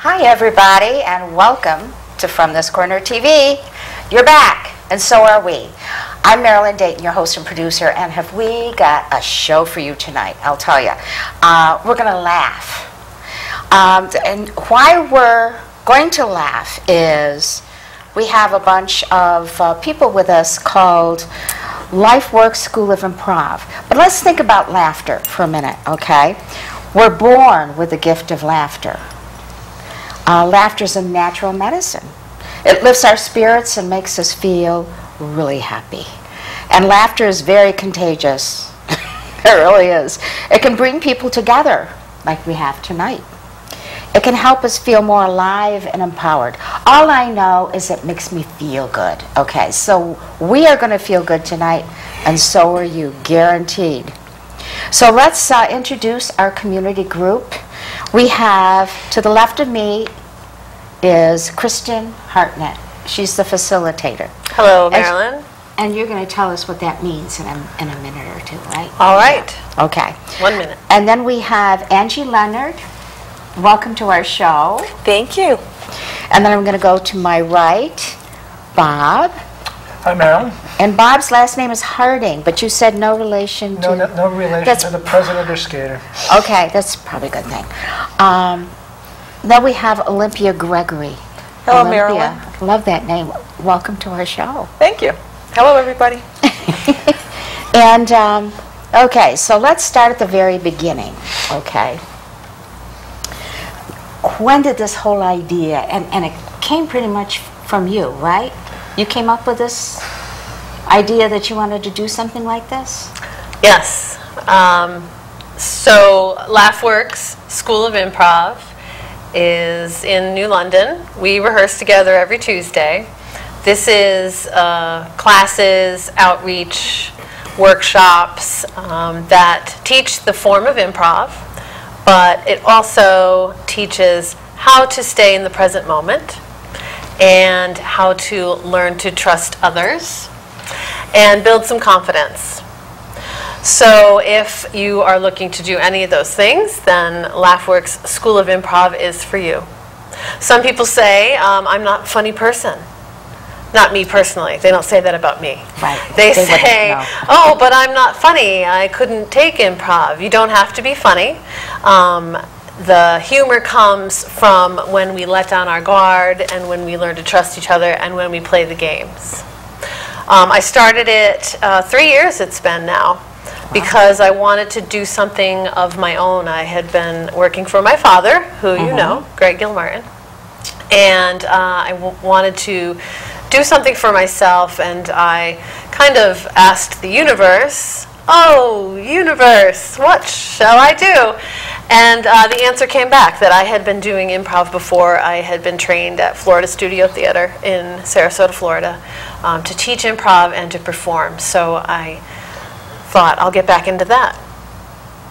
Hi everybody, and welcome to From This Corner TV. You're back, and so are we. I'm Marilyn Dayton, your host and producer, and have we got a show for you tonight, I'll tell you. We're going to laugh. And why we're going to laugh is we have a bunch of people with us called Laughworks School of Improv. But let's think about laughter for a minute, okay? We're born with the gift of laughter. Laughter is a natural medicine. It lifts our spirits and makes us feel really happy. And laughter is very contagious. It really is. It can bring people together like we have tonight. It can help us feel more alive and empowered. All I know is it makes me feel good. Okay, so we are going to feel good tonight, and so are you, guaranteed. So let's introduce our community group. We have, to the left of me, is Kristin Hartnett. She's the facilitator. Hello, Marilyn. And you're going to tell us what that means in a minute or two, right? All right. Yeah. Okay. 1 minute. And then we have Angie Leonard. Welcome to our show. Thank you. And then I'm going to go to my right, Bob. Hi, Marilyn. And Bob's last name is Harding, but you said no relation to... No relation to the president or skater. Okay, that's probably a good thing. Then we have Olympia Gregory. Hello, Olympia. Marilyn. Love that name. Welcome to our show. Thank you. Hello, everybody. And, okay, so let's start at the very beginning, okay? When did this whole idea, and it came pretty much from you, right? You came up with this idea that you wanted to do something like this? Yes. So Laughworks School of Improv is in New London. We rehearse together every Tuesday. This is classes, outreach, workshops that teach the form of improv, but it also teaches how to stay in the present moment and how to learn to trust others and build some confidence. So if you are looking to do any of those things, then Laughworks School of Improv is for you. Some people say, I'm not a funny person. Not me personally. They don't say that about me. Right. They say, oh, but I'm not funny. I couldn't take improv. You don't have to be funny. The humor comes from when we let down our guard and when we learn to trust each other and when we play the games. I started it 3 years it's been now because I wanted to do something of my own. I had been working for my father, who you know, Greg Gilmartin, and I wanted to do something for myself, and I kind of asked the universe, oh, universe, what shall I do? And the answer came back that I had been doing improv before. I had been trained at Florida Studio Theater in Sarasota, Florida, to teach improv and to perform. So I thought, I'll get back into that.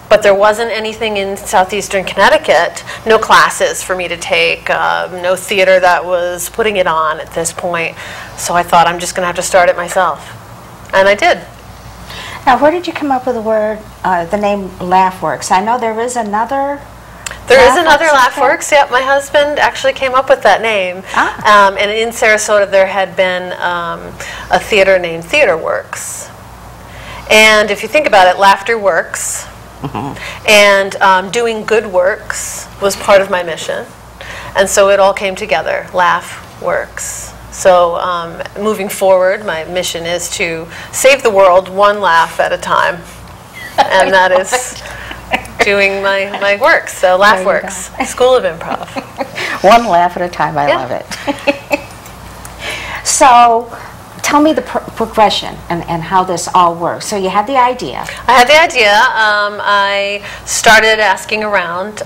But there wasn't anything in southeastern Connecticut, no classes for me to take, no theater that was putting it on at this point. So I thought, I'm just going to have to start it myself. And I did. Now, where did you come up with the word, the name Laughworks? I know there is another. There is another Laughworks. Yep, my husband actually came up with that name. Ah. And in Sarasota, there had been a theater named Theater Works. And if you think about it, laughter works. And doing good works was part of my mission. And so it all came together. Laugh works. So moving forward, my mission is to save the world one laugh at a time. And that is doing my work. So Laughworks, School of Improv. One laugh at a time. I love it. So tell me the progression and how this all works. So you had the idea. I had the idea. I started asking around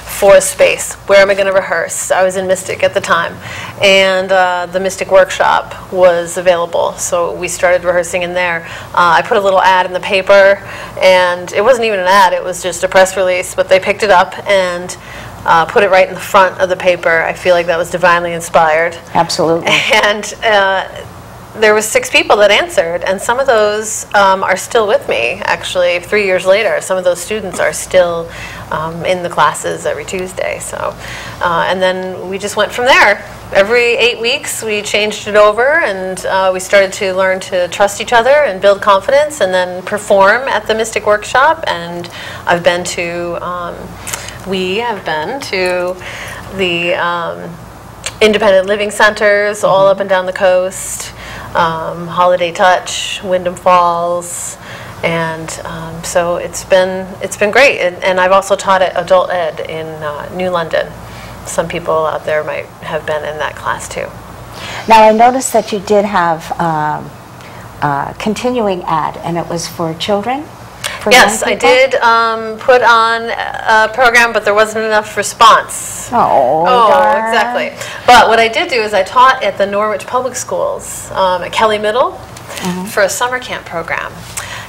for a space. Where am I going to rehearse? I was in Mystic at the time, and the Mystic workshop was available, so we started rehearsing in there. I put a little ad in the paper, and it wasn't even an ad, it was just a press release, but they picked it up and put it right in the front of the paper. I feel like that was divinely inspired. Absolutely. And there was 6 people that answered, and some of those are still with me, actually, 3 years later. Some of those students are still in the classes every Tuesday. So, and then we just went from there. Every 8 weeks, we changed it over, and we started to learn to trust each other and build confidence, and then perform at the Mystic Workshop. And I've been to, we have been to the independent living centers all up and down the coast, Holiday Touch, Wyndham Falls, and so it's been great. And I've also taught at Adult Ed in New London. Some people out there might have been in that class too. Now I noticed that you did have continuing ed, and it was for children? For yes, I did put on a program, but there wasn't enough response. Oh, darn. Exactly. But what I did do is I taught at the Norwich Public Schools at Kelly Middle for a summer camp program.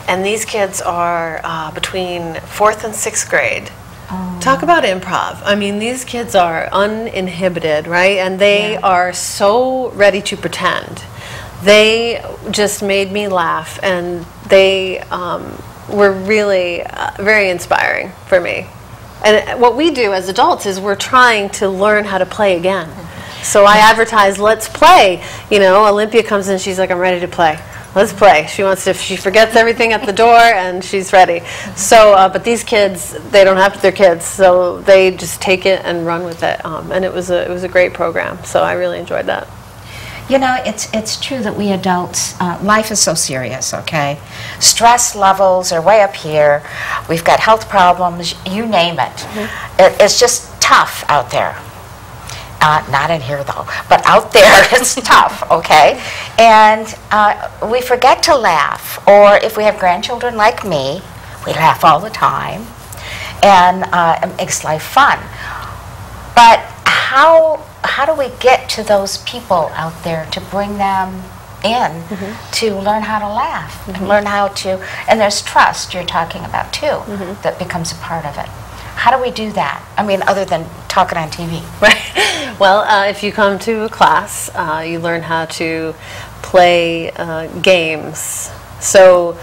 And these kids are between 4th and 6th grade. Oh. Talk about improv. I mean, these kids are uninhibited, right? And they are so ready to pretend. They just made me laugh, and they were really very inspiring for me. And what we do as adults is we're trying to learn how to play again. So I advertise, let's play. You know, Olympia comes in, she's like, I'm ready to play. Let's play. She forgets everything at the door, and she's ready. So, but these kids, they don't have to, they're kids, so they just take it and run with it. And it was a great program, so I really enjoyed that. You know, it's true that we adults, life is so serious, okay? Stress levels are way up here. We've got health problems, you name it. It's just tough out there. Not in here, though, but out there it's tough, okay? And we forget to laugh, or if we have grandchildren like me, we laugh all the time, and it makes life fun. But how do we get to those people out there to bring them in to learn how to laugh and learn how to, and there's trust you're talking about too, that becomes a part of it. How do we do that? I mean, other than talking on TV. Right. Well, if you come to a class, you learn how to play games. So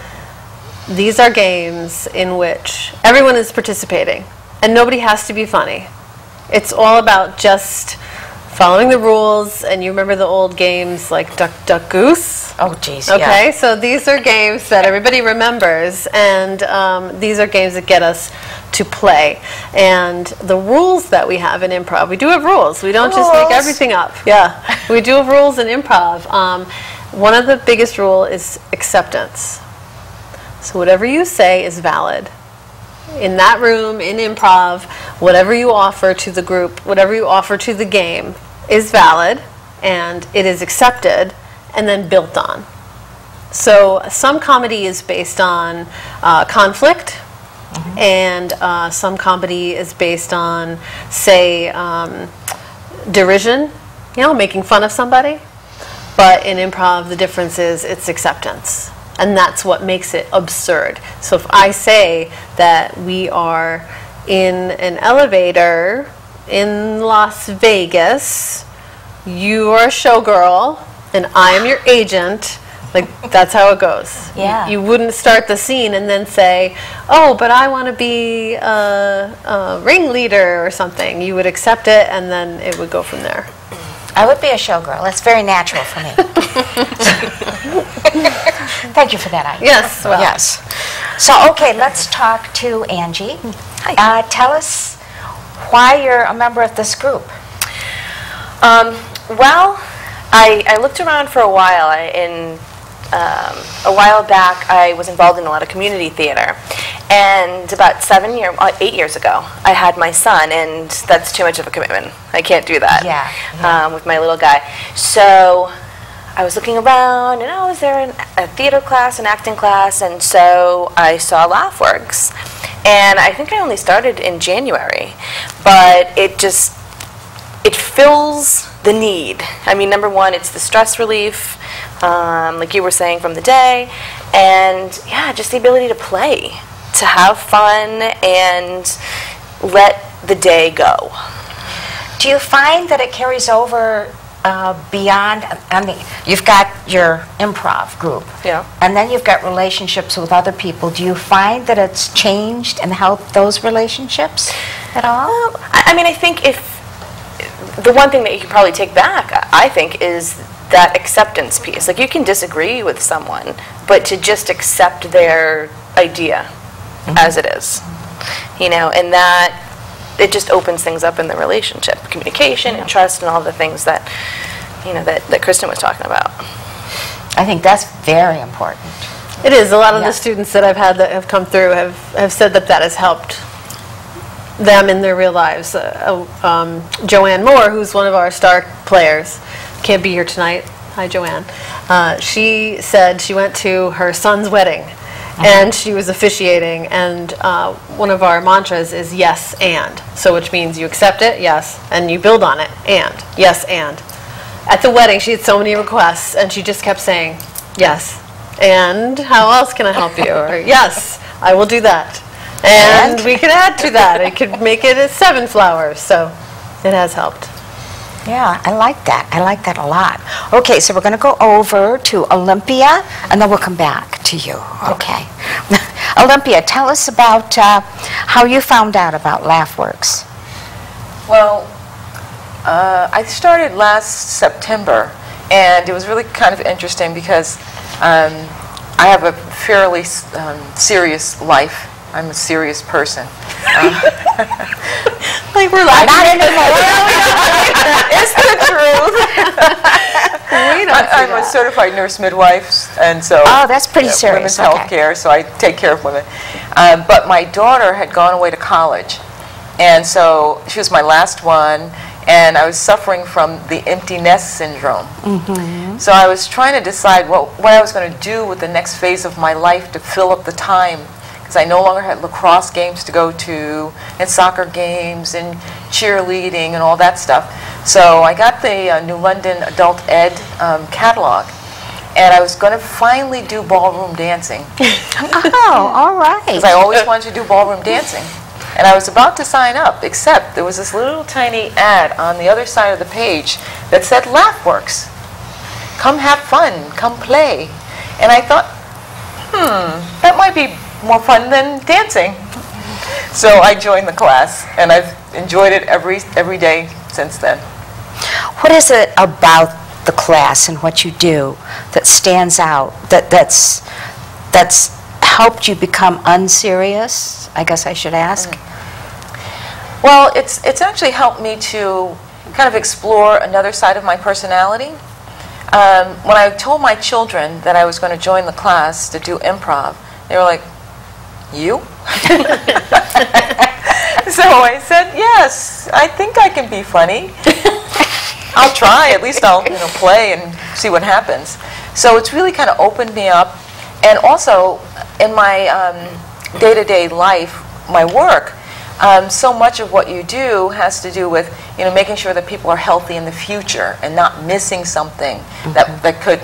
these are games in which everyone is participating, and nobody has to be funny. It's all about just following the rules, and you remember the old games like Duck, Duck, Goose? Oh, geez, okay, so these are games that everybody remembers, and these are games that get us to play. And the rules that we have in improv, we do have rules. We don't just make everything up. Yeah, we do have rules in improv. One of the biggest rules is acceptance. So whatever you say is valid. In that room, in improv, whatever you offer to the group, whatever you offer to the game is valid, and it is accepted and then built on. So some comedy is based on conflict, and some comedy is based on, say, derision, you know, making fun of somebody. But in improv, the difference is it's acceptance. And that's what makes it absurd. So if I say that we are in an elevator in Las Vegas, you are a showgirl, and I am your agent, like, that's how it goes. Yeah. You wouldn't start the scene and then say, oh, but I want to be a ringleader or something. You would accept it, and then it would go from there. I would be a showgirl. That's very natural for me. Thank you for that idea. Yes. Well. Yes. So, okay, let's talk to Angie. Hi. Tell us why you're a member of this group. Well, I looked around for a while. A while back, I was involved in a lot of community theater. And about 8 years ago, I had my son, and that's too much of a commitment. I can't do that with my little guy. So I was looking around, and I was there in a theater class, an acting class, and so I saw Laughworks. And I think I only started in January, but it fills the need. I mean, number one, it's the stress relief, like you were saying, from the day, and yeah, just the ability to play, to have fun, and let the day go. Do you find that it carries over beyond, you've got your improv group, Yeah. and then you've got relationships with other people. Do you find that it's changed and helped those relationships at all? I mean, I think if the one thing that you could probably take back, I think, is that acceptance piece. Like, you can disagree with someone, but to just accept their idea as it is, you know, and that it just opens things up in the relationship, communication and trust and all the things that, you know, that Kristin was talking about. I think that's very important. It is. A lot of the students that I've had that have come through have said that that has helped them in their real lives. Joanne Moore, who's one of our star players, can't be here tonight. Hi, Joanne. She said she went to her son's wedding, and she was officiating, and one of our mantras is yes and. So which means you accept it, yes, and you build on it, and. Yes and. At the wedding, she had so many requests, and she just kept saying, yes, and how else can I help you? Or yes, I will do that. And we could add to that. It could make it 7 flowers, so it has helped. Yeah, I like that. I like that a lot. Okay, so we're going to go over to Olympia, and then we'll come back to you. Okay. Olympia, tell us about how you found out about Laughworks. Well, I started last September, and it was really kind of interesting because I have a fairly serious life. I'm a serious person. Like we're like, not anymore. It's the truth. I'm a certified nurse midwife, and so that's pretty serious. Women's health care, so I take care of women. But my daughter had gone away to college, and so she was my last one, and I was suffering from the empty nest syndrome. So I was trying to decide what I was going to do with the next phase of my life to fill up the time. I no longer had lacrosse games to go to, and soccer games, and cheerleading, and all that stuff. So I got the New London Adult Ed catalog, and I was going to finally do ballroom dancing. Oh, all right. Because I always wanted to do ballroom dancing. And I was about to sign up, except there was this little tiny ad on the other side of the page that said, Laughworks. Come have fun, come play. And I thought, that might be more fun than dancing. So I joined the class, and I've enjoyed it every day since then. What is it about the class and what you do that stands out, that's helped you become unserious, I guess I should ask? Well, it's actually helped me to kind of explore another side of my personality. When I told my children that I was going to join the class to do improv, they were like, you? So I said, yes, I think I can be funny. I'll try. At least I'll play and see what happens. So it's really kind of opened me up. And also, in my day-to-day life, my work, so much of what you do has to do with making sure that people are healthy in the future and not missing something that could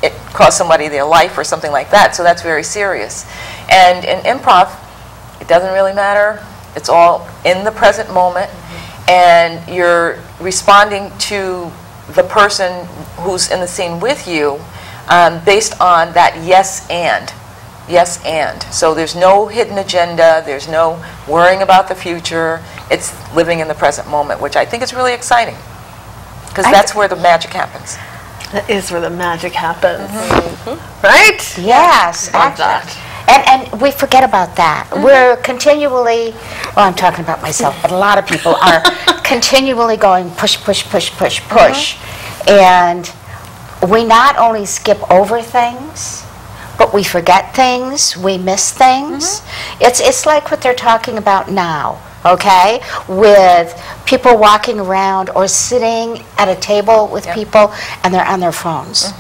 it cost somebody their life or something like that. So that's very serious. And in improv, it doesn't really matter. It's all in the present moment, and you're responding to the person who's in the scene with you based on that yes and. Yes and. So there's no hidden agenda. There's no worrying about the future. It's living in the present moment, which I think is really exciting, because that's where the magic happens. That is where the magic happens. Right? Yes. Love that. And we forget about that. We're continually, well, I'm talking about myself, but a lot of people are continually going push, push, push, push, push. And we not only skip over things, but we forget things, we miss things. It's like what they're talking about now. Okay, with people walking around or sitting at a table with people and they're on their phones.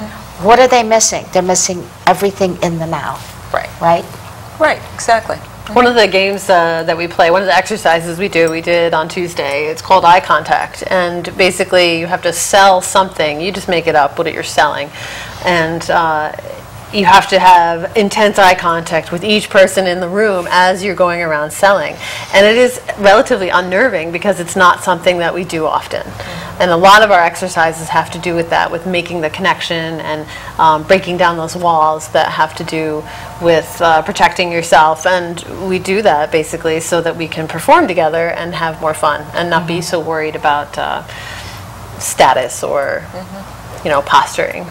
What are they missing? They're missing everything in the now. Right. Right? Right, exactly. One of the games that we play, one of the exercises we did on Tuesday, it's called eye contact. And basically you have to sell something. You just make it up, what you're selling. And you have to have intense eye contact with each person in the room as you're going around selling. And it is relatively unnerving because it's not something that we do often. And a lot of our exercises have to do with that, with making the connection and breaking down those walls that have to do with protecting yourself. And we do that basically so that we can perform together and have more fun and not be so worried about status or posturing.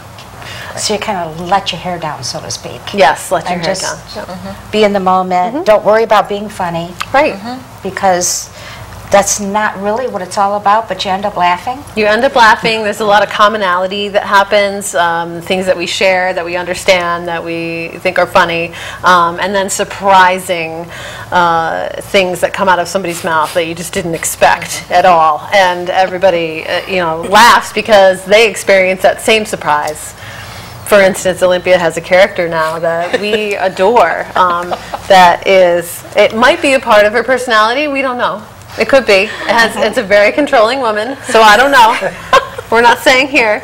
So you kind of let your hair down, so to speak. Yes, let your hair just down. be in the moment. Don't worry about being funny. Right. Because that's not really what it's all about, but you end up laughing. You end up laughing. There's a lot of commonality that happens, things that we share, that we understand, that we think are funny, and then surprising things that come out of somebody's mouth that you just didn't expect at all. And everybody, laughs because they experience that same surprise. For instance, Olympia has a character now that we adore. It might be a part of her personality. We don't know. It could be. It's a very controlling woman, so I don't know. We're not saying here.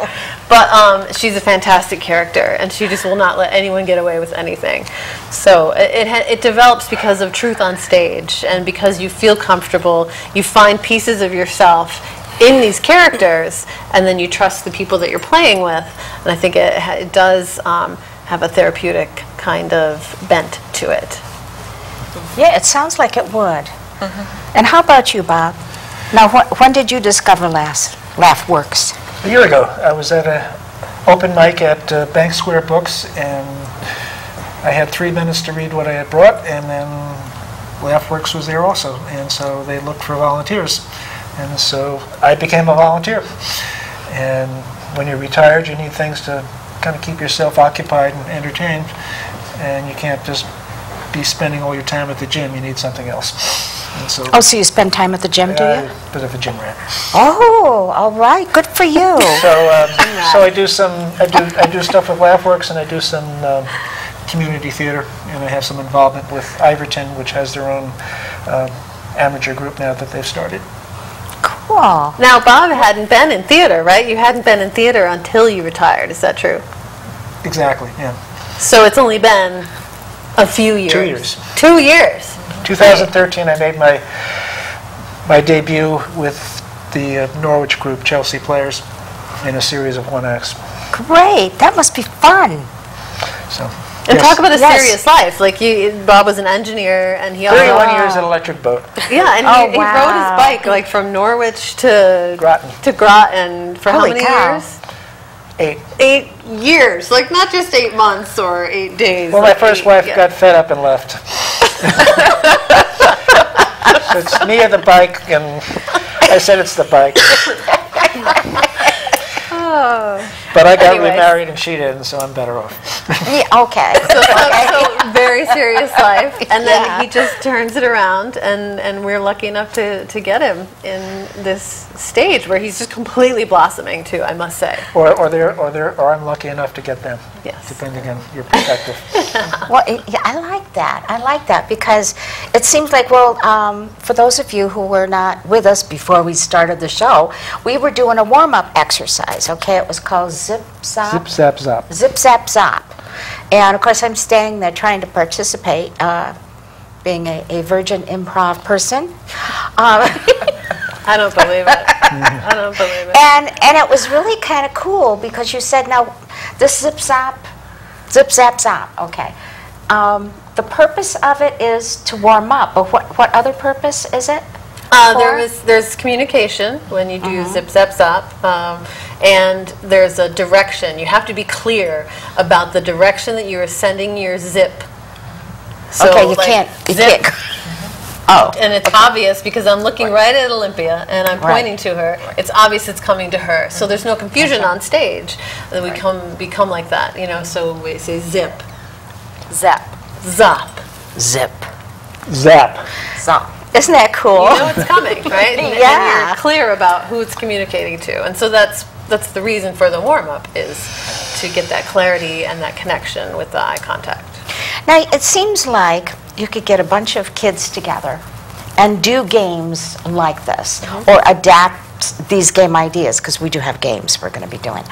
But she's a fantastic character, and she just will not let anyone get away with anything. So it develops because of truth on stage, and because you feel comfortable, you find pieces of yourself in these characters, and then you trust the people that you're playing with. And I think it does have a therapeutic kind of bent to it. Yeah, it sounds like it would. And how about you, Bob? Now, when did you discover Laughworks? A year ago. I was at an open mic at Bank Square Books, and I had 3 minutes to read what I had brought, and then Laughworks was there also, and so they looked for volunteers. And so I became a volunteer. And when you're retired, you need things to kind of keep yourself occupied and entertained, and you can't just be spending all your time at the gym. You need something else. And so, so you spend time at the gym, do you? A bit of a gym rat. Oh, all right. Good for you. So I do stuff with Laughworks, and I do some community theater, and I have some involvement with Iverton, which has their own amateur group now that they've started. Cool. Now, Bob hadn't been in theater, right? You hadn't been in theater until you retired. Is that true? Exactly, yeah. So it's only been a few years. 2 years. 2 years. 2013, I made my debut with the Norwich group, Chelsea Players, in a series of 1 acts. Great. That must be fun. So. And talk about a serious life. Like Bob was an engineer, and he also 31 years at Electric Boat. Yeah, and he rode his bike like from Norwich to Groton for how many years? 8. 8 years, like not just 8 months or 8 days. Well, my first wife got fed up and left. So it's me and the bike, and I said it's the bike. But I got remarried and she didn't, so I'm better off. Yeah, okay. So very serious life, and then he just turns it around, and we're lucky enough to get him in this stage where he's just completely blossoming too, I must say. Or I'm lucky enough to get them. Yes. Depending on your perspective. Well, I like that. I like that because it seems like, for those of you who were not with us before we started the show, we were doing a warm-up exercise, okay? It was called Zip Zap. Zip Zap Zop. Zip Zap Zop. And, of course, I'm staying there trying to participate, being a virgin improv person. I don't believe it. I don't believe it. And it was really kind of cool because you said, now, this Zip Zap Zop, okay. The purpose of it is to warm up, but what other purpose is it? There's communication when you do Zip Zap Zop, and there's a direction. You have to be clear about the direction that you are sending your zip. So okay, you can't. Oh. And it's obvious because I'm looking right at Olympia and I'm pointing to her. It's obvious it's coming to her. So there's no confusion on stage. And we become like that, so we say zip. Zap. Zop. Zip. Zap. Zop. Isn't that cool? You know it's coming, right? And Yeah. you're clear about who it's communicating to. And so that's the reason for the warm-up, is to get that clarity and that connection with the eye contact. Now, it seems like you could get a bunch of kids together and do games like this, or adapt these game ideas, because we do have games we're going to be doing,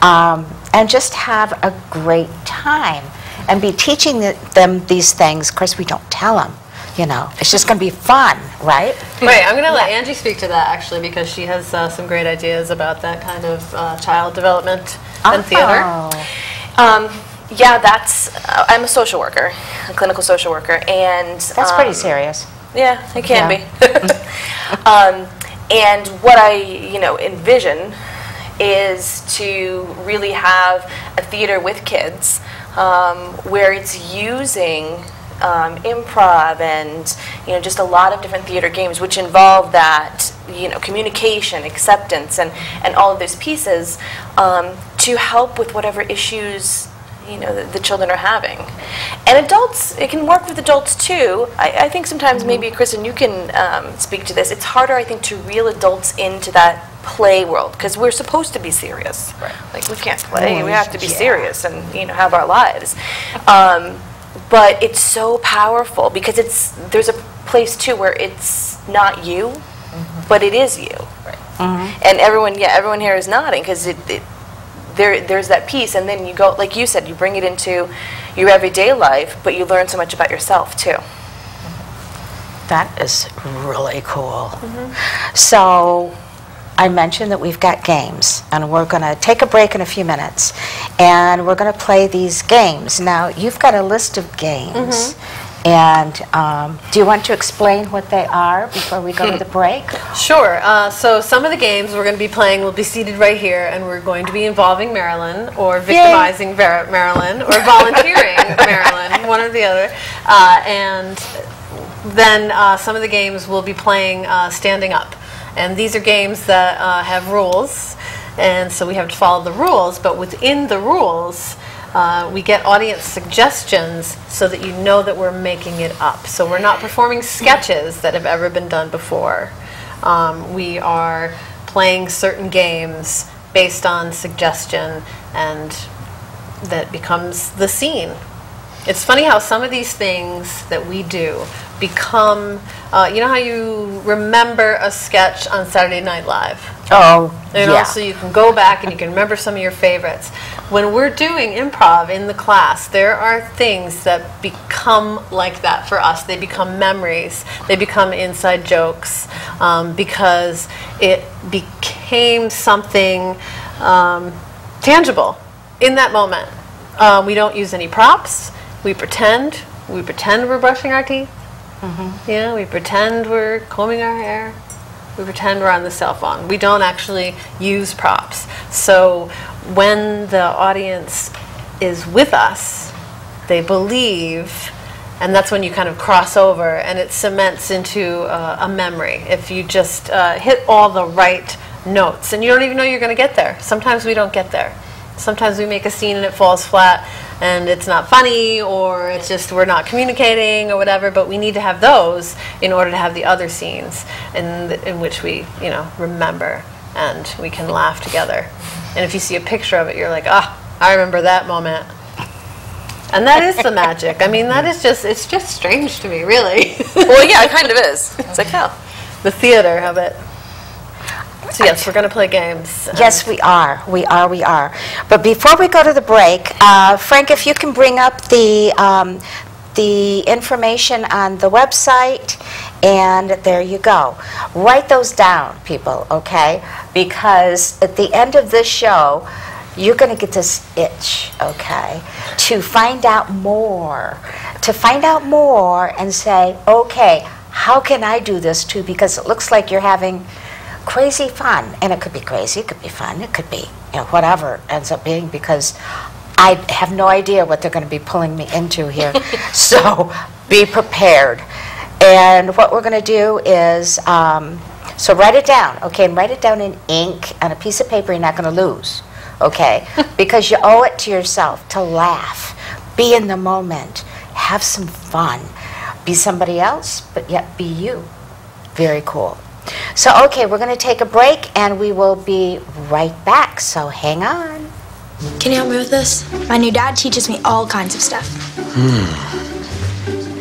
and just have a great time and be teaching them these things. Of course, we don't tell them, you know. It's just going to be fun, right? Right. I'm going to let Angie speak to that, actually, because she has some great ideas about that kind of child development and theater. Yeah, I'm a social worker, a clinical social worker, and That's pretty serious. Yeah, it can be. And what I, envision is to really have a theater with kids where it's using improv and just a lot of different theater games which involve that communication, acceptance, and all of those pieces to help with whatever issues the children are having. And adults, it can work with adults too. I think sometimes maybe, Kristin, you can speak to this. It's harder, I think, to reel adults into that play world because we're supposed to be serious. Right. Like, we can't play. We have to be serious and have our lives. But it's so powerful because there's a place too where it's not you, but it is you. Right. And everyone here is nodding because there's that piece, and then you go, like you said, you bring it into your everyday life, but you learn so much about yourself too. That is really cool. So I mentioned that we've got games, and we're going to take a break in a few minutes, and we're going to play these games. Now, you've got a list of games, and do you want to explain what they are before we go to the break? Sure. So some of the games we're going to be playing will be seated right here, and we're going to be involving Marilyn, or victimizing Marilyn, or volunteering Marilyn, one or the other. And then some of the games we'll be playing standing up. And these are games that have rules, and so we have to follow the rules, but within the rules, we get audience suggestions so that you know that we're making it up. So we're not performing sketches that have ever been done before. We are playing certain games based on suggestion, and that becomes the scene. It's funny how some of these things that we do become, you know how you remember a sketch on Saturday Night Live? Oh, So you can go back and you can remember some of your favorites. When we're doing improv in the class, there are things that become like that for us. They become memories. They become inside jokes because it became something tangible in that moment. We don't use any props. We pretend we're brushing our teeth. Yeah, we pretend we're combing our hair. We pretend we're on the cell phone. We don't actually use props. So when the audience is with us, they believe, and that's when you kind of cross over and it cements into a memory. If you just hit all the right notes, and you don't even know you're going to get there. Sometimes we don't get there. Sometimes we make a scene and it falls flat and it's not funny, or it's just we're not communicating or whatever, but we need to have those in order to have the other scenes in which we, remember and we can laugh together. And if you see a picture of it, you're like, I remember that moment. And that is the magic. I mean, it's just strange to me, really. Well, yeah, it kind of is. It's like, the theater of it. So yes, we're going to play games. Yes, we are. We are. But before we go to the break, Frank, if you can bring up the information on the website, and there you go. Write those down, people, okay? Because at the end of this show, you're going to get this itch, okay, to find out more. And say, okay, how can I do this too? Because it looks like you're having crazy fun, and it could be crazy, it could be fun, it could be whatever it ends up being, because I have no idea what they're going to be pulling me into here. So be prepared. And what we're going to do is, so write it down, okay, and write it down in ink on a piece of paper. You're not going to lose, okay, because you owe it to yourself to laugh, be in the moment, have some fun, be somebody else, but yet be you. Very cool. So, okay, we're going to take a break, and we will be right back, so hang on. Can you help me with this? My new dad teaches me all kinds of stuff.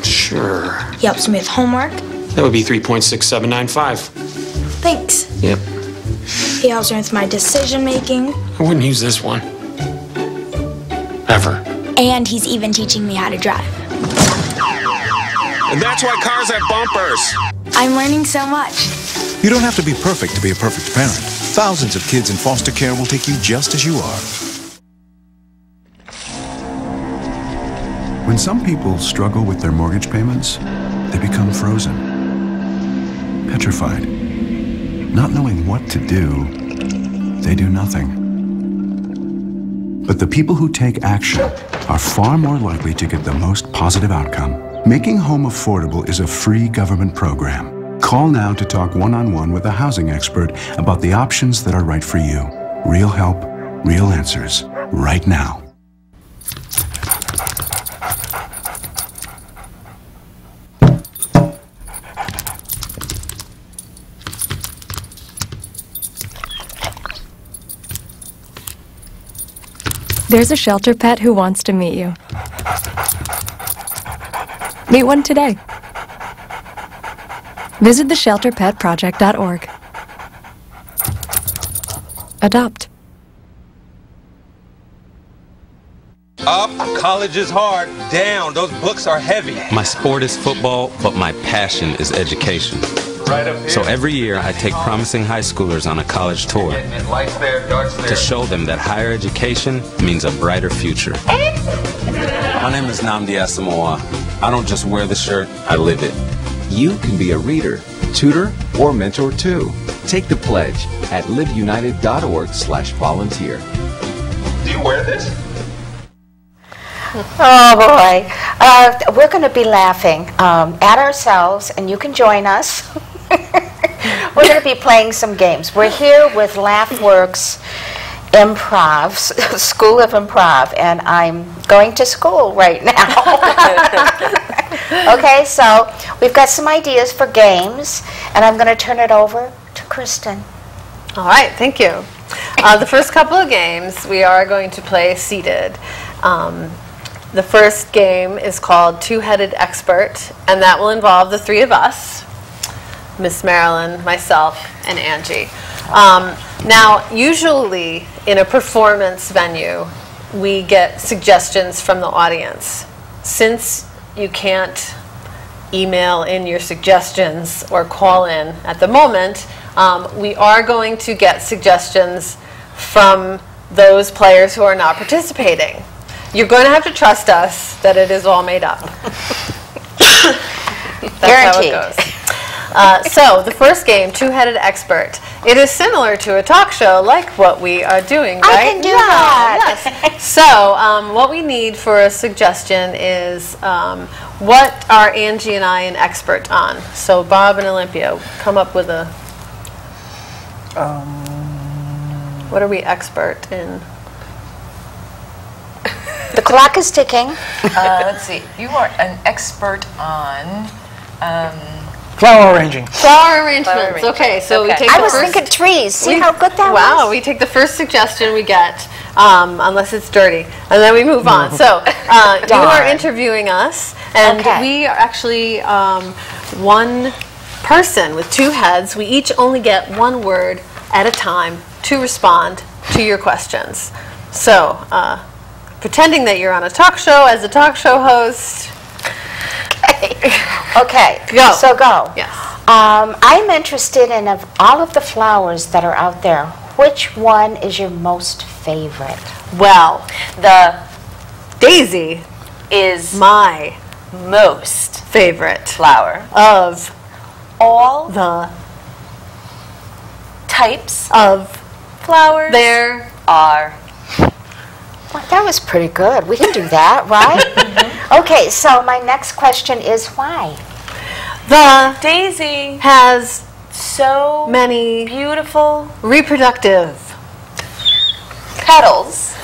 Sure. He helps me with homework. That would be 3.6795. Thanks. Yep. He helps me with my decision making. I wouldn't use this one. Ever. And he's even teaching me how to drive. And that's why cars have bumpers. I'm learning so much. You don't have to be perfect to be a perfect parent. Thousands of kids in foster care will take you just as you are. When some people struggle with their mortgage payments, they become frozen, petrified. Not knowing what to do, they do nothing. But the people who take action are far more likely to get the most positive outcome. Making home affordable is a free government program. Call now to talk one-on-one with a housing expert about the options that are right for you. Real help, real answers, right now. There's a shelter pet who wants to meet you. Meet one today. Visit theshelterpetproject.org. Adopt. Up, college is hard. Down, those books are heavy. My sport is football, but my passion is education. Right up here. So every year I take promising high schoolers on a college tour Lights there, darts there. to show them that higher education means a brighter future. My name is Nnamdi Asamoah. I don't just wear the shirt, I live it. You can be a reader, tutor, or mentor too. Take the pledge at liveunited.org/volunteer. Do you wear this? Oh boy. We're going to be laughing at ourselves, and you can join us. We're going to be playing some games. We're here with Laughworks Improv, School of Improv, and I'm going to school right now. Okay, so we've got some ideas for games, and I'm going to turn it over to Kristin. All right, thank you. The first couple of games, we are going to play seated. The first game is called Two-Headed Expert, and that will involve the three of us, Miss Marilyn, myself, and Angie. Now, usually in a performance venue, we get suggestions from the audience. Since you can't email in your suggestions or call in at the moment, we are going to get suggestions from those players who are not participating. You're going to have to trust us that it is all made up. That's Guaranteed. how it goes. So the first game, Two-Headed Expert. It is similar to a talk show like what we are doing, right? I can do that. Yes. So what we need for a suggestion is what are Angie and I an expert on? So Bob and Olympia, come up with a... what are we expert in? The clock is ticking. Let's see. You are an expert on Flower arranging. Flower arrangements. Okay, so we take I the was first... thinking trees. See how good that was? Wow, we take the first suggestion we get, unless it's dirty, and then we move on. So you are interviewing us, and we are actually one person with two heads. We each only get one word at a time to respond to your questions. So pretending that you're on a talk show as a talk show host. Okay. Go. So go. Yes. I'm interested in, of all of the flowers that are out there, which one is your most favorite? Well, The daisy is my most favorite flower of all the types of flowers there are. Well, that was pretty good. We can do that, right? Okay, so my next question is why? the Daisy has so many beautiful reproductive petals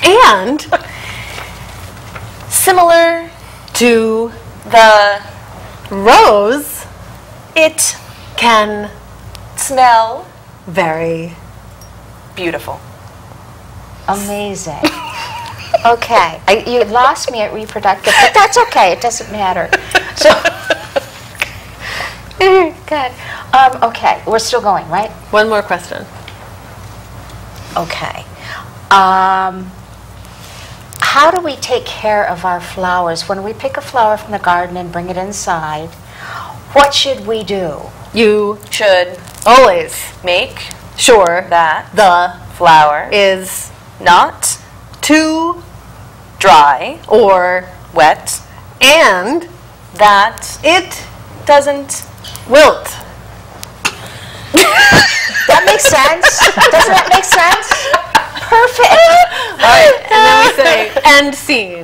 and similar to the rose it can smell very beautiful. Amazing. Okay, you lost me at reproductive, but that's okay. It doesn't matter. So, good. Okay, we're still going, right? one more question. Okay. How do we take care of our flowers? When we pick a flower from the garden and bring it inside, what should we do? You Should always make sure that the flower is not too dry or wet and that it doesn't wilt. That makes sense. Doesn't that make sense? Perfect. All right, and then we say end scene,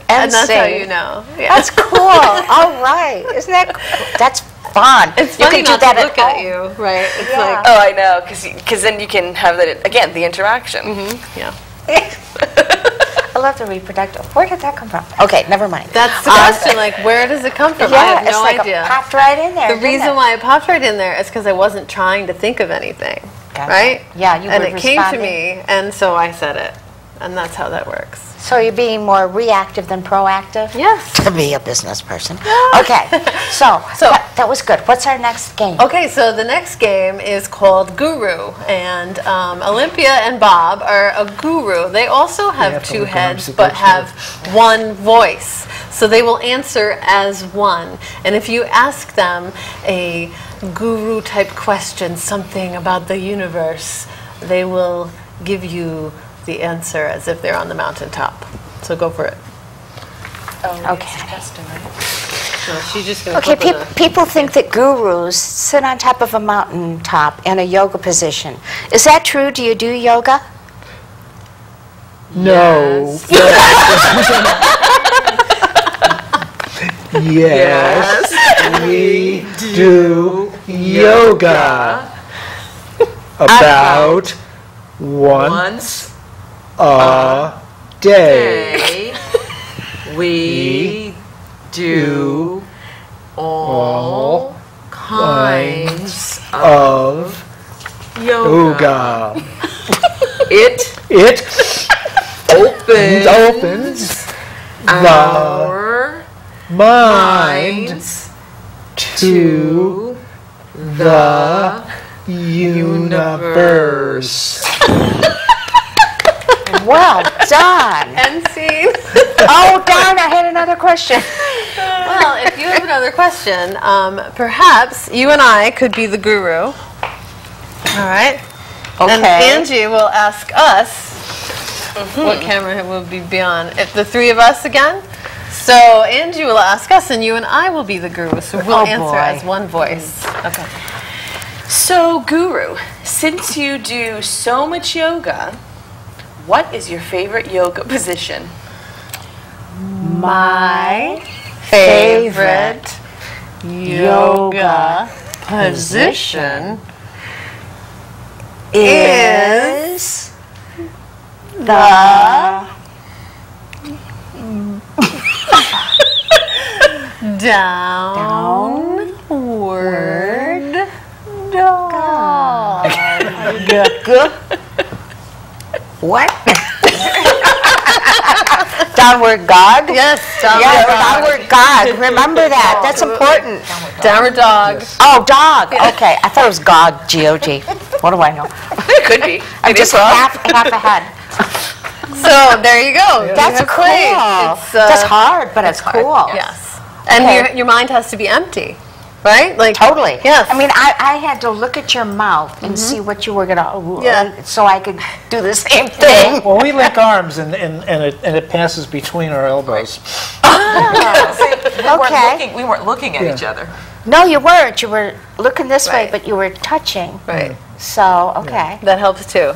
and that's how scene. you know. Yeah. That's cool. All right. Isn't that cool? That's fun. It's You funny can do not that to look at home. you, right? It's Yeah. like, Oh, I know, because then you can have that again, the interaction. yeah. I love the reproductive. Where did that come from? Okay, never mind. That's the question. Like, where does it come from? I Yeah, have it's no like idea. it popped right in there. The didn't reason it? why it popped right in there is because I wasn't trying to think of anything, Gotcha. right? Yeah, you and were it came to responding. me, and so I said it, and that's how that works. So you're being more reactive than proactive? Yes. To be a business person. Okay, so that was good. What's our next game? Okay, so the next game is called Guru, and Olympia and Bob are a guru. They also have have to two look heads, amongst the but books have one voice. So they will answer as one. And if you ask them a guru-type question, something about the universe, they will give you the answer as if they're on the mountaintop. So go for it. Okay. No, she's just going to Okay, people think that gurus sit on top of a mountaintop in a yoga position. Is that true? Do you do yoga? No. Yes, we do yoga about once a day. We do all kinds of yoga. It opens our mind to the universe. Well done. End scene. Oh, darn, I had another question. Well, if you have another question, perhaps you and I could be the guru. All right? Okay. And Angie will ask us what camera will be on. If the three of us again. So Angie will ask us, and you and I will be the guru. So we'll answer as one voice. Okay. So, Guru, since you do so much yoga, what is your favorite yoga position? My favorite yoga position is the downward dog. What? Downward dog? Yes, downward dog. Remember that. That's important. Downward dog. Oh, dog. Okay. I thought it was GOG, G-O-G. What do I know? It could be. I'm just half ahead. So there you go. That's You have cool. played. That's hard, but it's cool. Yes. And your mind has to be empty, right? Like Totally. Yes. I mean, I had to look at your mouth and see what you were going to, so I could do the same thing. Well, we link arms and it passes between our elbows. Okay. We weren't looking at each other. No, you weren't. You were looking this way, but you were touching. Right. So, okay. That helps too.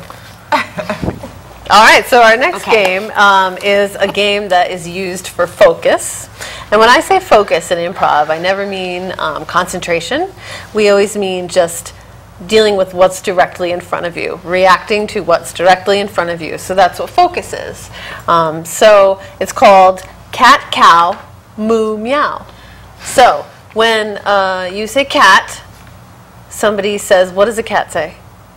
All right, so our next game is a game that is used for focus. And when I say focus in improv, I never mean concentration. We always mean just dealing with what's directly in front of you, reacting to what's directly in front of you. So that's what focus is. So it's called cat, cow, moo, meow. So when you say cat, somebody says, what does a cat say?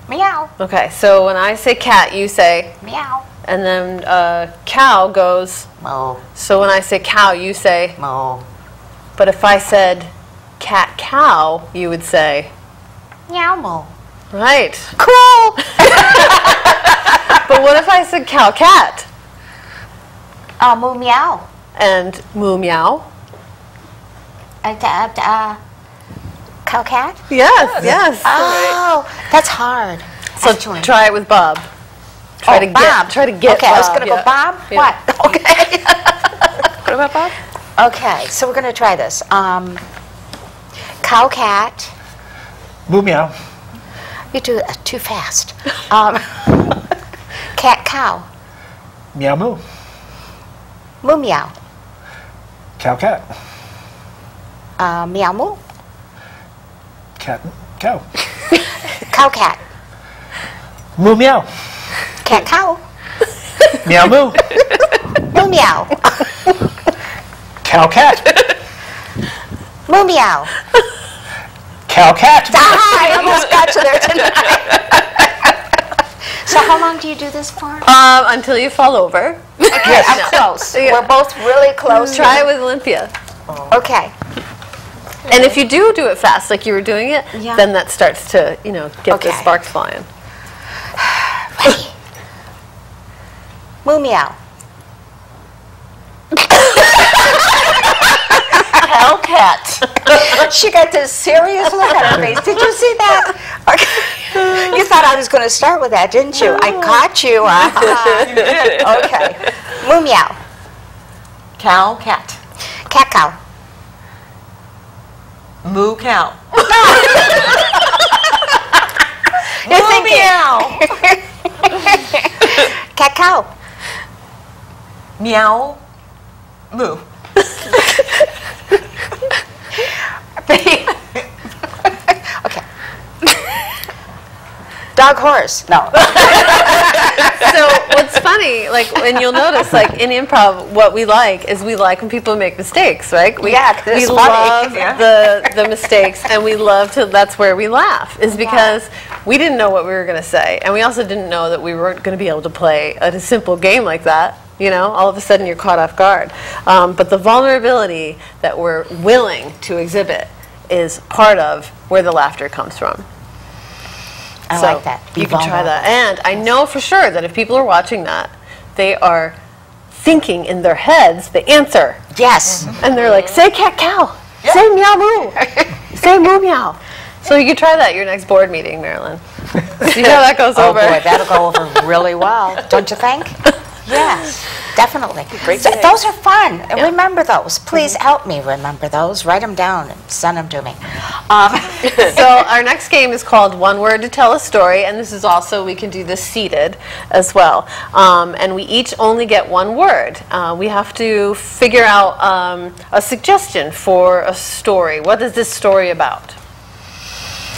Meow. Okay, so when I say cat, you say meow. And then cow goes moo. So when I say cow, you say moo. But if I said cat, cow, you would say meow moo. Right. Cool. But what if I said cow cat? Moo meow. And moo meow? Cow cat? Yes. Oh, that's hard. So Actually. try it with Bob. Try to Bob. Try to get. Okay, Bob. I was gonna go Bob. Yeah. What? Okay. What about Bob? Okay, so we're gonna try this. Cow cat. Moo meow. You do it too fast. Cat cow. Meow moo. Moo meow. Cow cat. Meow moo. Cat cow. Cow cat. Moo meow. Cat cow. Meow moo. Moo meow. Cow cat. Moo meow. Cow cat. I almost got you there tonight. So how long do you do this for? Until you fall over. Okay, I'm close. Yeah. We're both really close. Try it with Olympia. Okay. And if you do it fast, like you were doing it, Yeah. then that starts to, get the Okay. sparks flying. Ready? Moo meow. Cow cat. She got this serious look on her face. Did you see that? Okay. You thought I was going to start with that, didn't you? I caught you. Okay. Moo meow. Cow cat. Cat cow. Moo cow. You're Moo thinking. meow. Cat cow. Meow. Moo. Okay. Dog horse. No. So what's funny, and you'll notice, in improv, what we like is we like when people make mistakes, right? We it's love funny. the mistakes, and we love to. That's where we laugh, is because we didn't know what we were going to say, and we also didn't know that we weren't going to be able to play a simple game like that. All of a sudden you're caught off guard. But the vulnerability that we're willing to exhibit is part of where the laughter comes from. I like that. You can try that. And I know for sure that if people are watching that, they are thinking in their heads the answer. Yes. And they're like, say cat cow. Say meow moo. Say moo meow. So you can try that at your next board meeting, Marilyn. See how that goes over. Oh boy, that'll go over really well, don't you think? Yes, definitely. Those are fun. And remember those. Please help me remember those. Write them down and send them to me. So our next game is called One Word to Tell a Story, and this is also, we can do this seated as well. And we each only get one word. We have to figure out a suggestion for a story. What is this story about?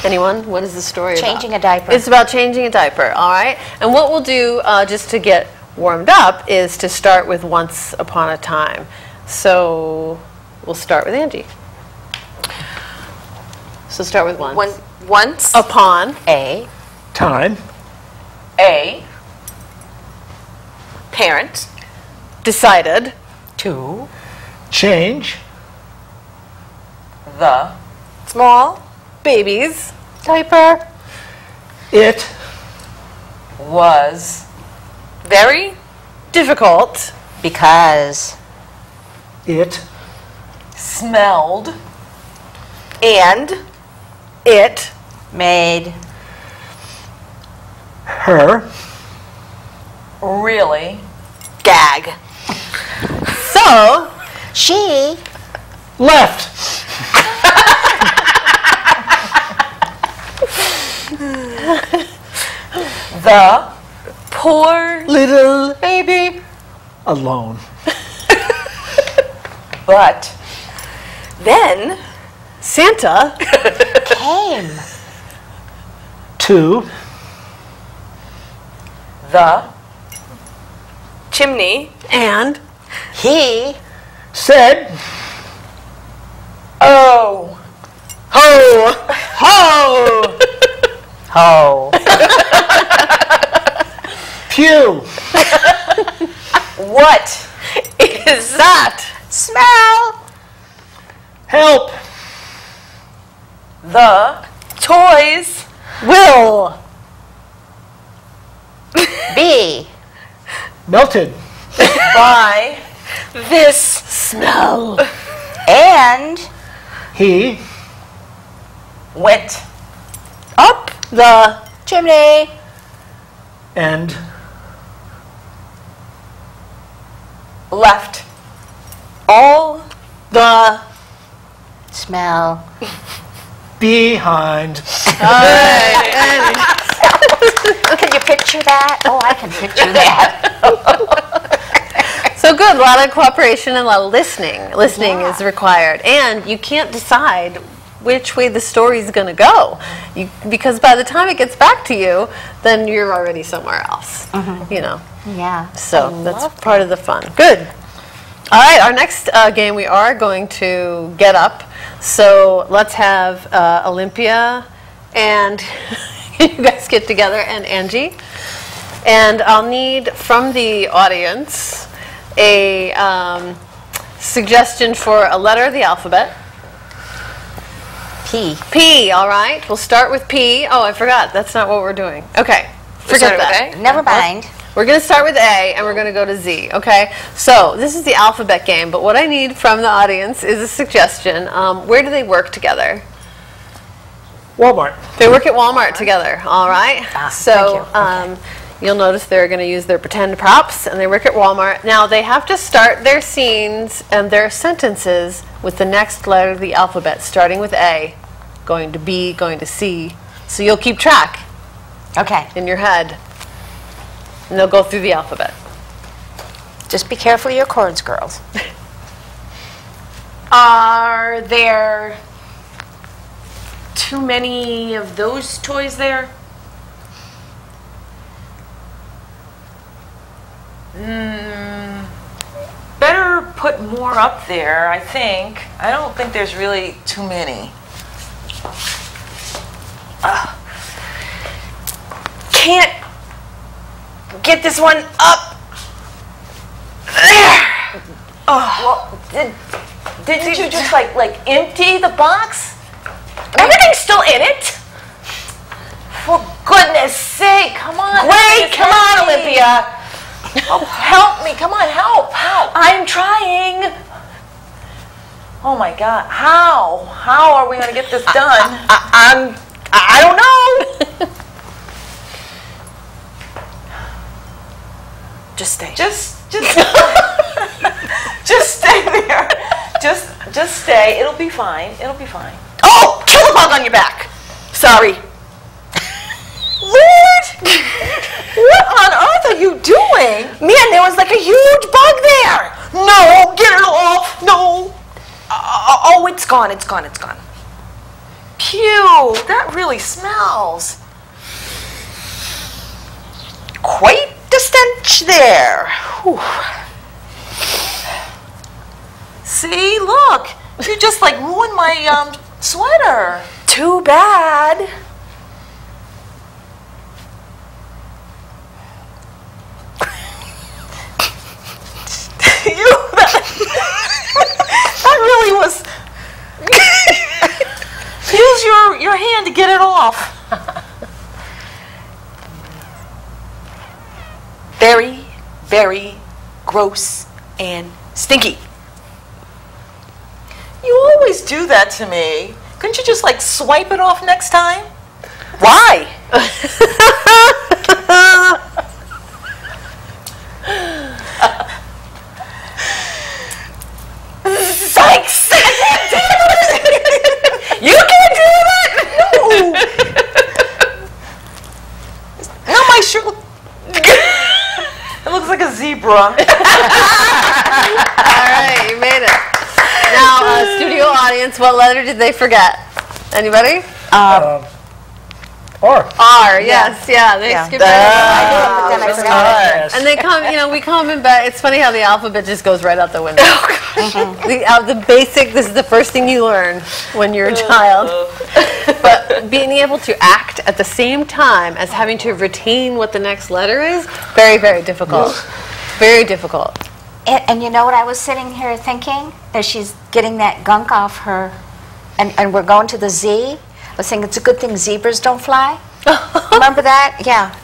Anyone? What is the story about? Changing a diaper. It's about changing a diaper, all right? And what we'll do, just to get warmed up, is to start with Once Upon a Time. So we'll start with Angie. So start with once. Once upon a time. A parent decided to change the small baby's diaper. It was very difficult because it smelled and it made her really gag. So she left. The Poor little baby alone. But then Santa came to the chimney and he said, oh ho ho ho pew. what is that smell Help. the toys will B. Melted. By This smell. And He went Up the chimney. and left all the Smell. behind. Can you picture that? Oh, I can picture that. So good, a lot of cooperation and a lot of listening. Listening is required. And you can't decide which way the story's going to go. Because by the time it gets back to you, then you're already somewhere else. You know. Yeah. So that's part of the fun. Good. All right, our next game, we are going to get up. So let's have Olympia and you guys get together, and Angie. And I'll need from the audience a suggestion for a letter of the alphabet. P. P, all right. We'll start with P. Oh, I forgot. That's not what we're doing. Okay. Forget that. Never mind. We're going to start with A, and we're going to go to Z, okay? So this is the alphabet game, but what I need from the audience is a suggestion. Where do they work together? Walmart. They work at Walmart together, all right? So thank you. you'll notice they're going to use their pretend props, and they work at Walmart. Now, they have to start their scenes and their sentences with the next letter of the alphabet, starting with A, going to B, going to C. So you'll keep track in your head. And they'll go through the alphabet. Just be careful of your chords, girls. Are there too many of those toys there? better put more up there, I think. I don't think there's really too many. Can't get this one up. There. Well, didn't you just like empty the box? Everything's still in it. For goodness sake, come on. Wait, come on, Olympia. Oh, help me, come on, help. I'm trying. Oh my God, how? How are we gonna get this done? I don't know. Just stay. Just stay there. Just stay. It'll be fine. It'll be fine. Oh, kill the bug on your back. Sorry. Lord! What on earth are you doing? Man, there was like a huge bug there. No, get it off. No. Oh, it's gone. It's gone. It's gone. Pew, that really smells. Quite the stench there. Whew. See, look. You just like ruined my sweater. Too bad. That really was. Use your hand to get it off. Very, very gross and stinky. You always do that to me. Couldn't you just like swipe it off next time? Why? Sykes! You can't do that! No, my shirt. It looks like a zebra. All right, you made it. Now, studio audience, what letter did they forget? Anybody? R. R, yes, yeah. They skipped it. I And they come, we come in back. It's funny how the alphabet just goes right out the window. The basic, this is the first thing you learn when you're a child. But being able to act at the same time as having to retain what the next letter is, very, very difficult. Very difficult. And you know what I was sitting here thinking? As she's getting that gunk off her, and we're going to the Z, I was thinking it's a good thing zebras don't fly. But remember that? Yeah.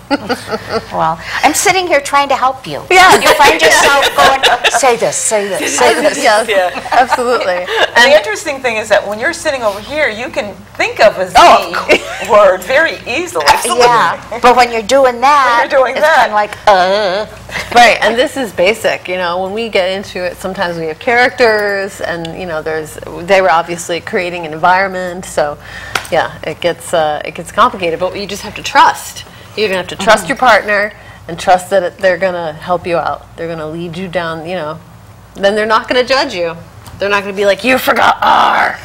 Well, I'm sitting here trying to help you. Yeah. You find yourself going, say this, say this, say this. Yes, absolutely. And the interesting thing is that when you're sitting over here, you can think of a Z word very easily. Yeah, but when you're doing that, it's kind of like, Right, and this is basic. You know, when we get into it, sometimes we have characters, and you know, they were obviously creating an environment. So, yeah, it gets complicated. But you just have to trust. You're gonna have to trust your partner and trust that they're gonna help you out. They're gonna lead you down. You know, then they're not gonna judge you. They're not gonna be like, you forgot R.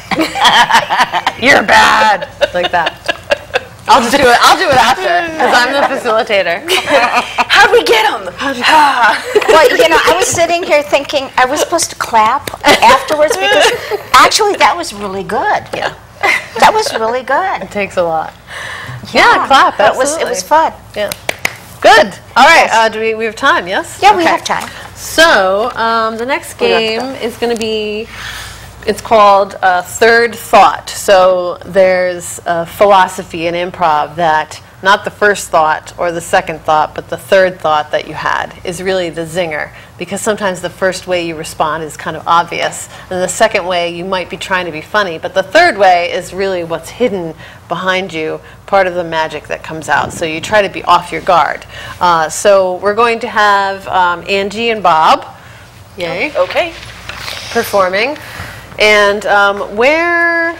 You're bad, like that. I'll just do it. I'll do it after, because I'm the facilitator. How'd we get him? well, you know, I was sitting here thinking I was supposed to clap afterwards because actually that was really good. Yeah, that was really good. It takes a lot. Yeah, clap. Absolutely. It was fun. Yeah. Good. All right. Do we have time? Yes. Yeah, we have time. So the next game is going to be. It's called Third Thought. So there's a philosophy in improv that not the first thought or the second thought, but the third thought that you had is really the zinger. Because sometimes the first way you respond is kind of obvious, and the second way you might be trying to be funny, but the third way is really what's hidden behind you, part of the magic that comes out. So you try to be off your guard. So we're going to have Angie and Bob, yay, Okay. performing. And they're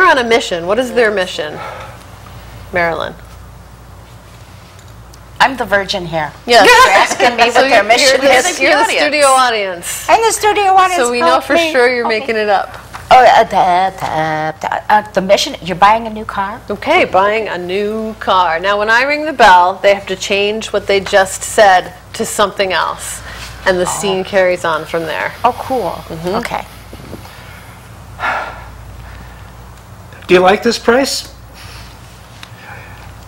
on a mission. What is their mission? Marilyn. I'm the virgin here. Yes. You're asking me what their mission is. You're the studio audience. I'm the studio audience. So we know for sure you're making it up. Oh, the mission, you're buying a new car? Okay, buying a new car. Now when I ring the bell, they have to change what they just said to something else. And the scene carries on from there. Oh, cool. Okay. Do you like this price?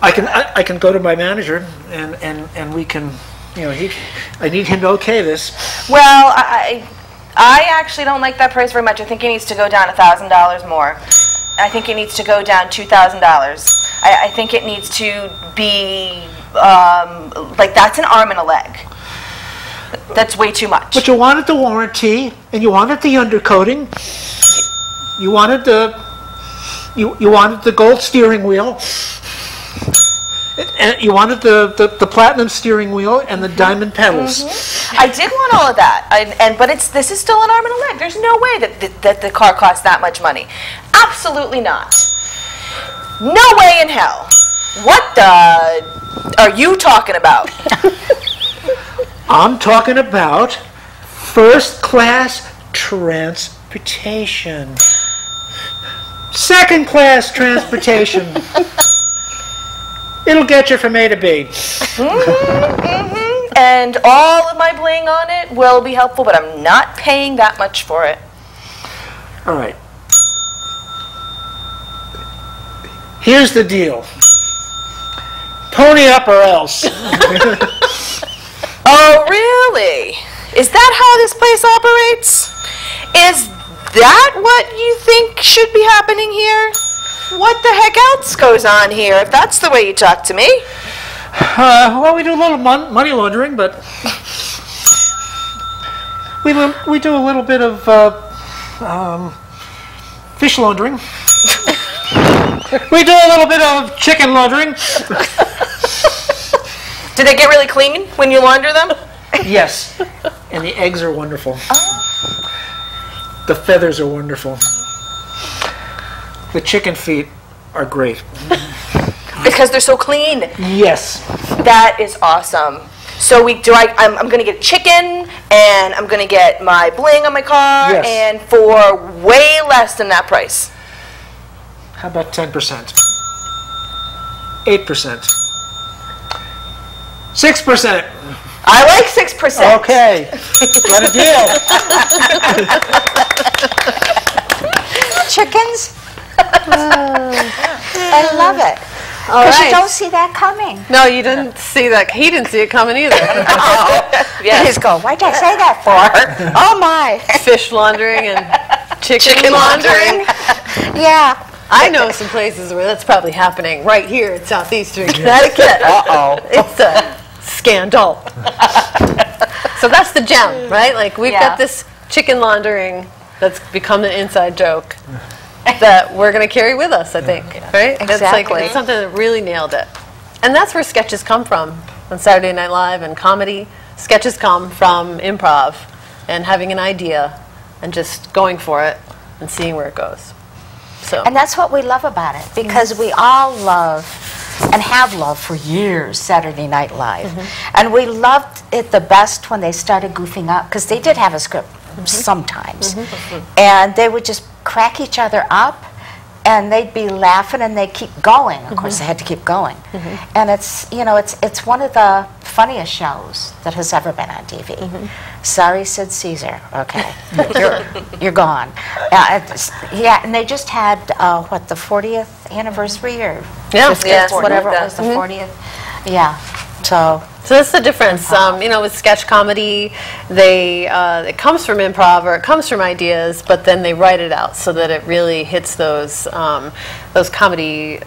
I can go to my manager and we can, you know, I need him to okay this. Well, I actually don't like that price very much. I think it needs to go down $1,000 more. I think it needs to go down $2,000. I think it needs to be like that's an arm and a leg. That's way too much. But you wanted the warranty, and you wanted the undercoating. You wanted the gold steering wheel, and you wanted the platinum steering wheel and the diamond pedals. I did want all of that, but this is still an arm and a leg. There's no way that the car costs that much money. Absolutely not. No way in hell. What the are you talking about? I'm talking about first-class transportation. Second-class transportation. It'll get you from A to B. And all of my bling on it will be helpful, but I'm not paying that much for it. All right. Here's the deal. Pony up or else. Oh, really? Is that how this place operates? Is that what you think should be happening here? What the heck else goes on here if that's the way you talk to me? Well, we do a little money laundering, but we do a little bit of fish laundering. We do a little bit of chicken laundering. Do they get really clean when you launder them? Yes, and the eggs are wonderful. Oh. The feathers are wonderful. The chicken feet are great. Because they're so clean. Yes. That is awesome. So I'm going to get chicken, and I'm going to get my bling on my car, yes, and for way less than that price. How about 10%? 8%? 6%? I like 6%. Okay. Got a deal. Chickens? I love it. Because you don't see that coming. No, you didn't see that. He didn't see it coming either. Yeah. He's going, why'd I say that for? Oh, my. Fish laundering and chicken laundering. Yeah. I know some places where that's probably happening right here in Southeastern Connecticut. Uh-oh. It's a scandal. So that's the gem, right? Like we've got this chicken laundering that's become an inside joke that we're going to carry with us, I think, right? Exactly. It's something that really nailed it. And that's where sketches come from on Saturday Night Live and comedy. Sketches come from improv and having an idea and just going for it and seeing where it goes. So. And that's what we love about it, because we all love and have loved for years Saturday Night Live. And we loved it the best when they started goofing up, because they did have a script sometimes. And they would just crack each other up, and they'd be laughing and they'd keep going. Of course, they had to keep going. And it's, you know, it's one of the funniest shows that has ever been on TV. Sorry, Sid Caesar. Okay, you're gone. Yeah, and they just had what, the 40th anniversary or 50th, whatever it was, the 40th. Yeah. So that's the difference. You know, with sketch comedy, it comes from improv or it comes from ideas, but then they write it out so that it really hits those comedy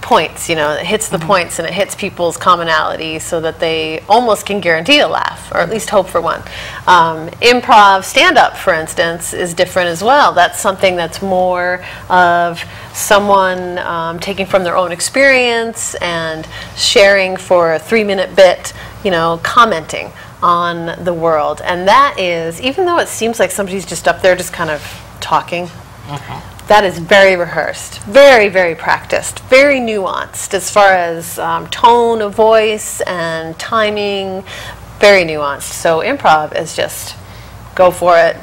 points. You know, it hits the points and it hits people's commonality so that they almost can guarantee a laugh, or at least hope for one. Improv stand-up, for instance, is different as well. That's something that's more of someone taking from their own experience and sharing for a 3-minute bit, you know, commenting on the world. And that is, even though it seems like somebody's just up there just kind of talking, that is very rehearsed, very, very practiced, very nuanced as far as tone of voice and timing, very nuanced. So improv is just go for it.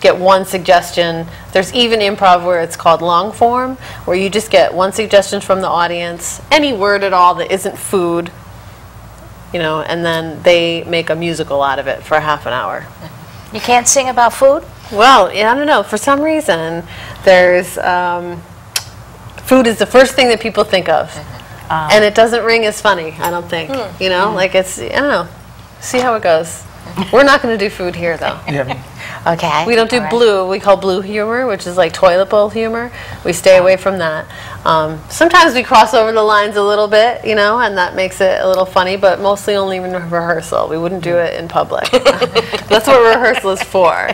Get one suggestion. There's even improv where it's called long form, where you just get one suggestion from the audience, any word at all that isn't food, you know, and then they make a musical out of it for half an hour. you can't sing about food? Well, yeah, I don't know. For some reason, there's food is the first thing that people think of, and it doesn't ring as funny, I don't think. You know, like it's, I don't know. See how it goes. We're not going to do food here, though. Okay. We don't do blue. We call blue humor, which is like toilet bowl humor. We stay away from that. Sometimes we cross over the lines a little bit, you know, and that makes it a little funny, but mostly only in rehearsal. We wouldn't do it in public. That's what rehearsal is for.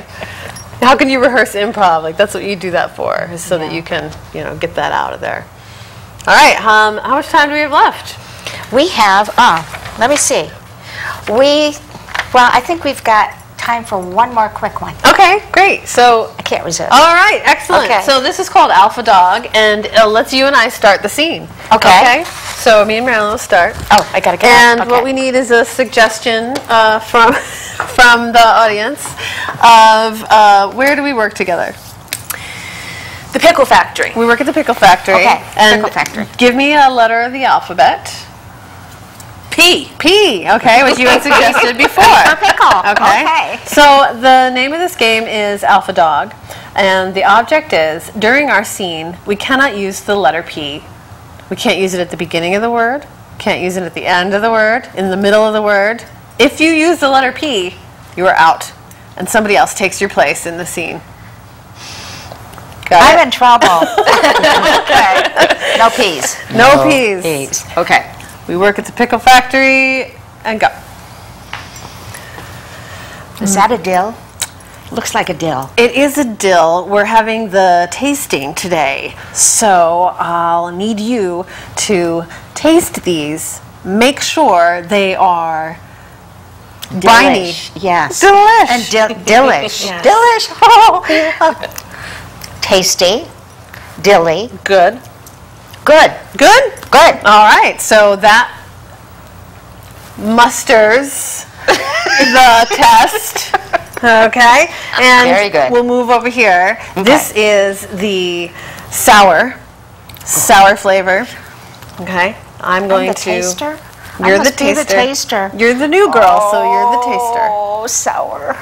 How can you rehearse improv? Like, that's what you do that for, is so that you can, you know, get that out of there. All right. How much time do we have left? We have, let me see. Well, I think we've got time for one more quick one. Okay, great. So I can't resist. All right, excellent. Okay. So this is called Alpha Dog, and let's you and I start the scene. Okay. So me and Marilyn will start. Oh, I gotta get And out. what we need is a suggestion from the audience of where do we work together? The Pickle Factory. We work at the Pickle Factory. Okay, and Pickle Factory. Give me a letter of the alphabet. P. P, okay, which you had suggested before. For pickle. Okay. So the name of this game is Alpha Dog, and the object is, during our scene, we cannot use the letter P. We can't use it at the beginning of the word, can't use it at the end of the word, in the middle of the word. If you use the letter P, you are out, and somebody else takes your place in the scene. I'm in trouble. Okay. No peas. No peas. Okay. We work at the Pickle Factory, and go. Is that a dill? Looks like a dill. It is a dill. We're having the tasting today, so I'll need you to taste these. Make sure they are briny. Yes. Delish. And dillish. Yes. Dillish. Oh, yeah. Tasty. Dilly. Good. Good. Good? Good. All right, so that musters the test. Okay? And very good. We'll move over here. Okay. This is the sour flavor. Okay? I'm going the to... taster? You're I the must be taster. the taster. You're the new girl, so you're the taster. Oh, sour.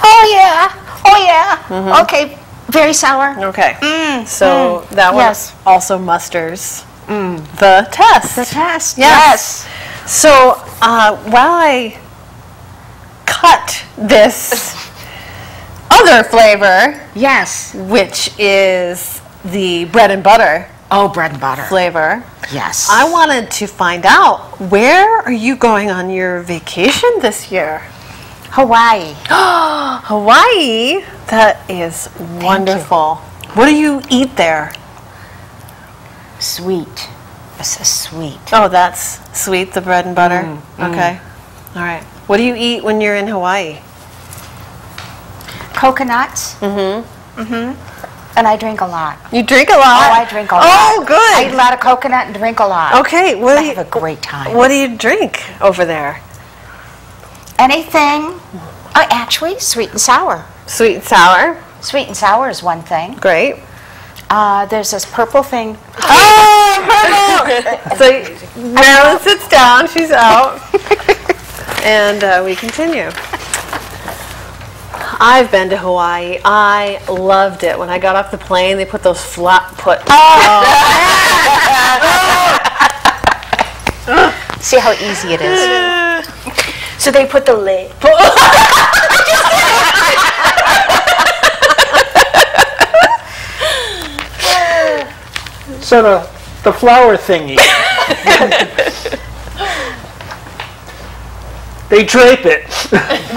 Oh, yeah. Oh, yeah. Okay. Very sour. Okay. So that one also musters the test. The test. Yes. So while I cut this other flavor, yes, which is the bread and butter. Oh, bread and butter. Flavor. Yes. I wanted to find out, where are you going on your vacation this year? Hawaii. Hawaii? That is wonderful. What do you eat there? Sweet. This is sweet. Oh, that's sweet, the bread and butter? Okay. All right. What do you eat when you're in Hawaii? Coconuts. And I drink a lot. You drink a lot? Oh, I drink a lot. Oh, good. I eat a lot of coconut and drink a lot. Okay. I have a great time. What do you drink over there? Anything. Actually, sweet and sour. Sweet and sour? Sweet and sour is one thing. Great. There's this purple thing. Oh, purple! So Marilyn sits down. She's out. And we continue. I've been to Hawaii. I loved it. When I got off the plane, they put those See how easy it is. So they put the lid. So the flower thingy. They drape it.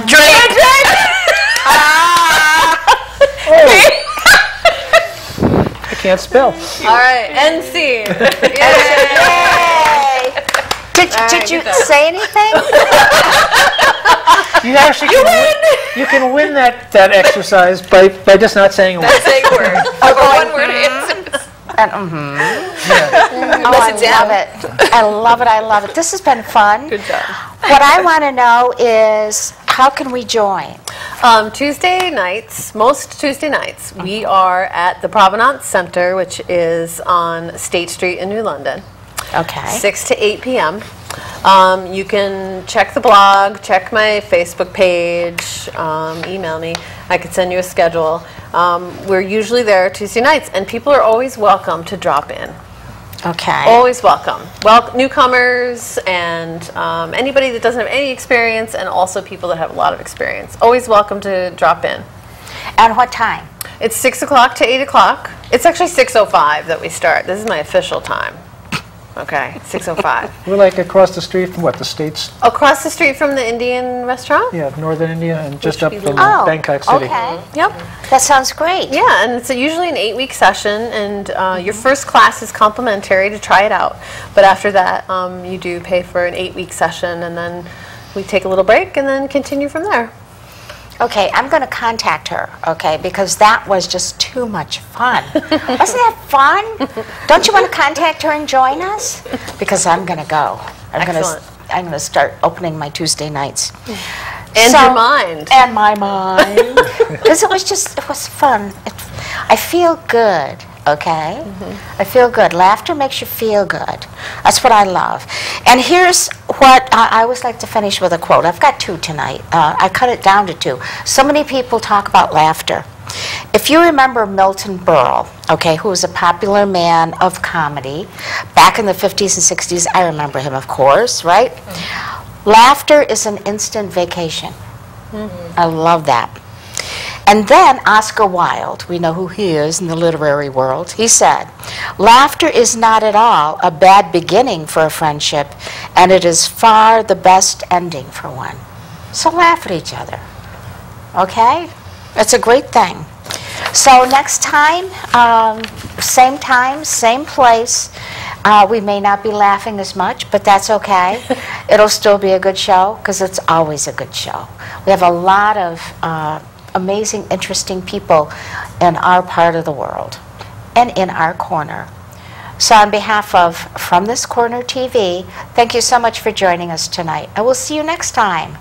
Drape. I can't spell. All right, end scene. Yay! Did you say anything? You actually you can win that exercise by just not saying a word. Not saying a word. One word answers. And, Oh, I love it. I love it. This has been fun. Good job. What I want to know is, how can we join? Tuesday nights, most Tuesday nights, we are at the Provenance Center, which is on State Street in New London. Okay. 6 to 8 p.m. You can check the blog, check my Facebook page, email me. I could send you a schedule. We're usually there Tuesday nights, and people are always welcome to drop in. Okay. Always welcome. Well, newcomers and anybody that doesn't have any experience, and also people that have a lot of experience. Always welcome to drop in. And what time? It's 6 o'clock to 8 o'clock. It's actually 6:05 that we start. This is my official time. Okay, 6:05. We're like across the street from the States? Across the street from the Indian restaurant? Yeah, Northern India, and just up from Oh, Bangkok City. Okay. Yep. That sounds great. Yeah, and it's usually an 8-week session, and your first class is complimentary to try it out. But after that, you do pay for an 8-week session, and then we take a little break and then continue from there. Okay, I'm going to contact her, okay, because that was just too much fun. Wasn't that fun? Don't you want to contact her and join us? Because I'm going to go. I'm going to start opening my Tuesday nights. And your mind. And my mind. Because it was fun. I feel good, okay? I feel good. Laughter makes you feel good. That's what I love. And here's what I always like to finish with a quote. I've got two tonight. I cut it down to two. So many people talk about laughter. If you remember Milton Berle, okay, who was a popular man of comedy back in the 50s and 60s, I remember him, of course, right? Laughter is an instant vacation. I love that. And then Oscar Wilde, we know who he is in the literary world, he said, laughter is not at all a bad beginning for a friendship, and it is far the best ending for one. So laugh at each other, okay? It's a great thing. So next time, same place. We may not be laughing as much, but that's okay. It'll still be a good show, because it's always a good show. We have a lot of amazing, interesting people in our part of the world and in our corner. So on behalf of From This Corner TV, thank you so much for joining us tonight. I will see you next time.